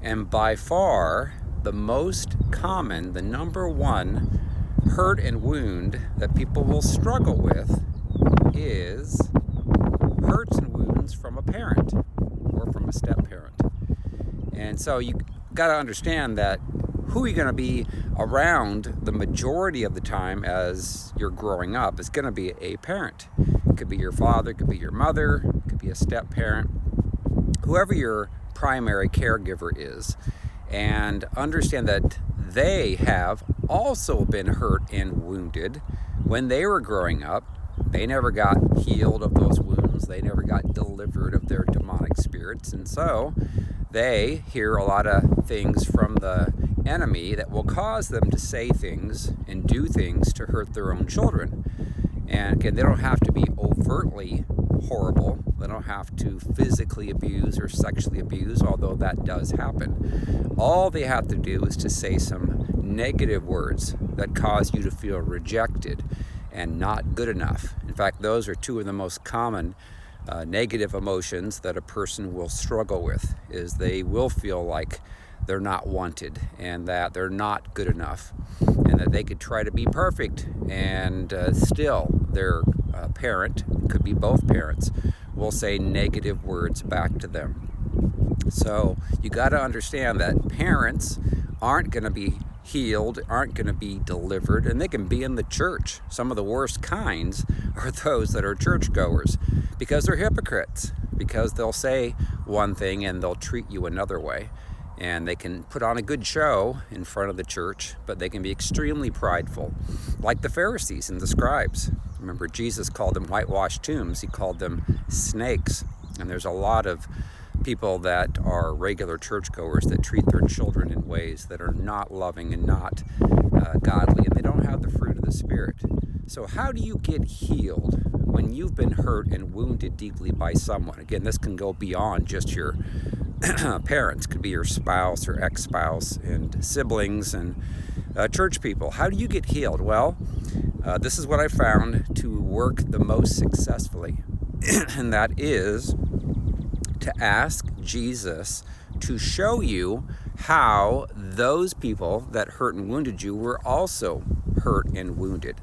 And by far, the most common, the number one hurt and wound that people will struggle with is hurts and wounds from a parent or from a step-parent. And so you got to understand that who you're going to be around the majority of the time as you're growing up is going to be a parent. It could be your father, it could be your mother, it could be a step-parent, whoever your primary caregiver is. And understand that they have also been hurt and wounded when they were growing up. They never got healed of those wounds. They never got delivered of their demonic spirits. And so they hear a lot of things from the enemy that will cause them to say things and do things to hurt their own children. And again, they don't have to be overtly horrible. They don't have to physically abuse or sexually abuse, although that does happen. All they have to do is to say some negative words that cause you to feel rejected and not good enough. In fact, those are two of the most common negative emotions that a person will struggle with, is they will feel like they're not wanted and that they're not good enough and that they could try to be perfect and still their parent, could be both parents, will say negative words back to them. So you got to understand that parents aren't going to be healed, aren't going to be delivered, and they can be in the church. Some of the worst kinds are those that are churchgoers because they're hypocrites, because they'll say one thing and they'll treat you another way. And they can put on a good show in front of the church, but they can be extremely prideful, like the Pharisees and the scribes. Remember, Jesus called them whitewashed tombs. He called them snakes. And there's a lot of people that are regular churchgoers that treat their children in ways that are not loving and not godly, and they don't have the fruit of the Spirit. So how do you get healed when you've been hurt and wounded deeply by someone? Again, this can go beyond just your parents. Could be your spouse or ex-spouse and siblings and church people. How do you get healed? Well, this is what I found to work the most successfully, and that is to ask Jesus to show you how those people that hurt and wounded you were also hurt and wounded.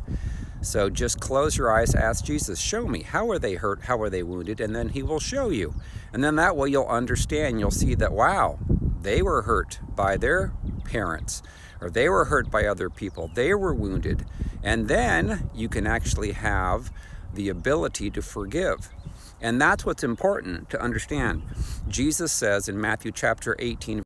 So just close your eyes, ask Jesus, show me, how are they hurt, how are they wounded, and then he will show you. And then that way you'll understand, you'll see that, wow, they were hurt by their parents, or they were hurt by other people, they were wounded. And then you can actually have the ability to forgive. And that's what's important to understand. Jesus says in Matthew chapter 18,